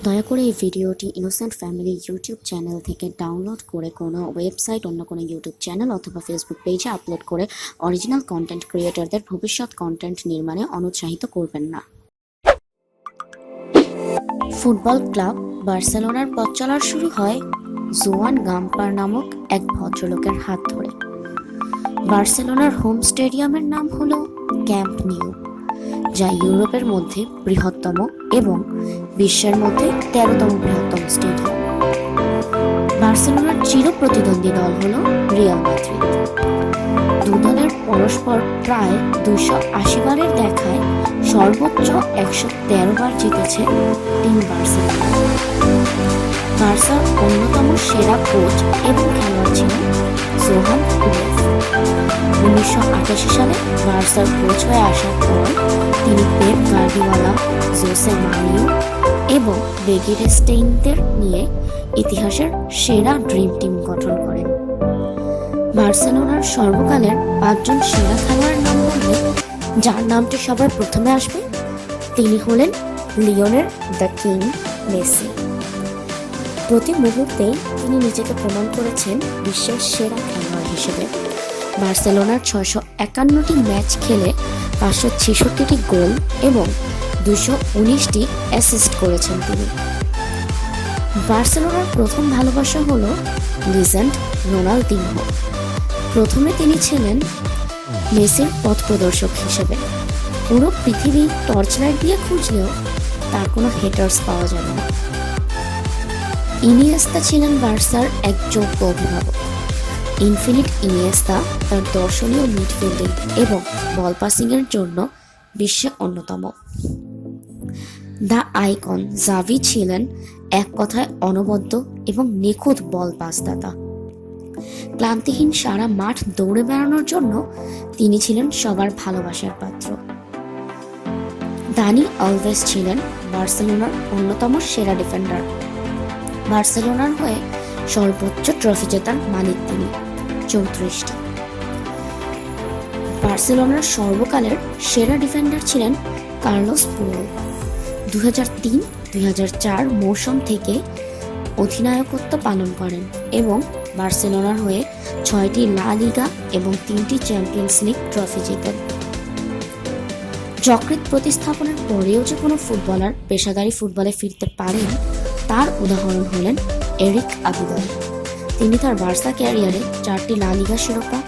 দয়া করে এই ভিডিওটি ইনোসেন্ট ফ্যামিলি ইউটিউব চ্যানেল থেকে ডাউনলোড করে কোনো ওয়েবসাইট, অন্য কোনো ইউটিউব চ্যানেল অথবা ফেসবুক পেজে আপলোড করে অরিজিনাল কন্টেন্ট ক্রিয়েটরদের ভবিষ্যৎ কন্টেন্ট নির্মাণে অনুৎসাহিত করবেন না। ফুটবল ক্লাব বার্সেলোনার পথ চলার শুরু হয় জোয়ান গাম্পার নামক এক ভদ্রলোকের হাত ধরে। বার্সেলোনার হোম স্টেডিয়ামের নাম হলো ক্যাম্প নিউ, যা ইউরোপের মধ্যে বৃহত্তম এবং বিশ্বের মধ্যে 13তম বৃহত্তম স্টেডিয়াম। বার্সেলোনার চিরপ্রতিদ্বন্দ্বী দল হল রিয়াল মাদ্রিদ। দু দলের পরস্পর প্রায় 280 বারের দেখায় সর্বোচ্চ 113 বার জিতেছে টিম বার্সেলোনা। বার্সার অন্যতম সেরা কোচ এবং খেলোয়াড় ছিলেন জোহান ক্রুইফ। 1988 সালে বার্সার কোচ হয়ে আসার পর তিনি পেপ গার্দিওলা, জোসে মারিও এবং বেগিরেস্টেইনদের নিয়ে ইতিহাসের সেরা ড্রিম টিম গঠন করেন। বার্সেলোনার সর্বকালের 5 জন সেরা খেলোয়াড়ের নাম বললে যার নামটি সবার প্রথমে আসবে তিনি হলেন লিওনেল দ্য কিং মেসি। প্রতি মুহূর্তেই তিনি নিজেকে প্রমাণ করেছেন বিশ্বের সেরা খেলোয়াড় হিসেবে। বার্সেলোনার 651টি ম্যাচ খেলে 566টি গোল এবং 219টি অ্যাসিস্ট করেছেন তিনি। বার্সেলোনার প্রথম ভালোবাসা হল লিজেন্ড রোনালদিনহো। প্রথমে তিনি ছিলেন মেসির পথ প্রদর্শক হিসেবে। পুরো পৃথিবী টর্চ লাইট দিয়ে খুঁজলেও তার কোনো হেটার্স পাওয়া যাবে না। ইনিয়েস্তা ছিলেন বার্সার এক যোগ্য অভিভাবক। ইনফিনিট ইনিয়েস্তা তার দর্শনীয় মিডফিল্ডিং এবং বল পাসিংয়ের জন্য বিশ্বে অন্যতম। দ্য আইকন জাভি ছিলেন এক কথায় অনবদ্য এবং নিখুঁত বল পাসদাতা। ক্লান্তিহীন সারা মাঠ দৌড়ে বেড়ানোর জন্য তিনি ছিলেন সবার ভালোবাসার পাত্র। দানি আলভেস ছিলেন বার্সেলোনার অন্যতম সেরা ডিফেন্ডার। বার্সেলোনার হয়ে সর্বোচ্চ ট্রফি জেতার মালিক তিনি, 34টি। বার্সেলোনার সর্বকালের সেরা ডিফেন্ডার ছিলেন কার্লোস পুয়োল। 2003-2004 মৌসুম থেকে অধিনায়কত্ব পালন করেন এবং বার্সেলোনার হয়ে 6টি লা লিগা এবং 3টি চ্যাম্পিয়ন্স লিগ ট্রফি জেতেন। যকৃৎ প্রতিস্থাপনের পরেও যে কোনো ফুটবলার পেশাদারী ফুটবলে ফিরতে পারেন তার উদাহরণ হলেন এরিক আবিদাল। তিনি তার বার্সা ক্যারিয়ারে 4টি লা লিগা শিরোপা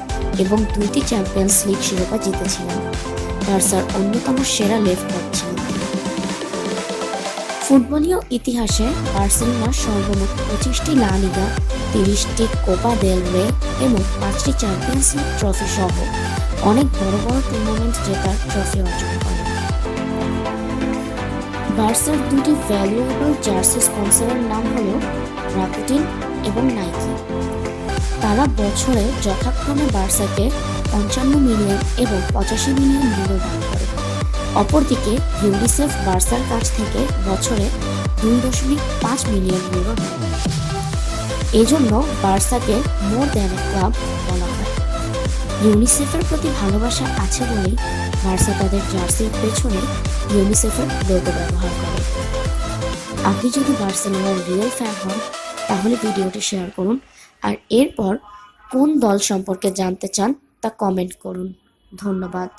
এবং 2টি চ্যাম্পিয়ন্স লিগ শিরোপা জিতেছিলেন। বার্সার অন্যতম সেরা লেফট ব্যাক ছিলেন। ফুটবলীয় ইতিহাসে বার্সেলোনার সর্বমোট 25টি লা লিগা, 30টি কোপা দেল রে এবং 5টি চ্যাম্পিয়ন্স লিগ ট্রফি সহ অনেক বড় বড় টুর্নামেন্ট জেতার ট্রফি অর্জন করেন। বার্সার 2টি ভ্যালুয়েবল জার্সি স্পন্সরের নাম হল রাকুটিন এবং নাইকি। তারা বছরে যথাক্রমে বার্সাকে 55 মিলিয়ন এবং 85 মিলিয়ন ইউরো দান করে। অপরদিকে ইউনিসেফ বার্সার কাছ থেকে বছরে 2.5 মিলিয়ন ইউরো দেয়। এজন্য বার্সাকে মোর দ্যান এ ক্লাব বলা হয়। ইউনিসেফের প্রতি ভালোবাসা আছে বলেই বার্সা তাদের জার্সির পেছনে ইউনিসেফের লোগো ব্যবহার করে। আপনি যদি বার্সেলোনার রিয়েল ফ্যান হন তাহলে ভিডিওটি শেয়ার করুন, আর এরপর কোন দল সম্পর্কে জানতে চান তা কমেন্ট করুন। ধন্যবাদ।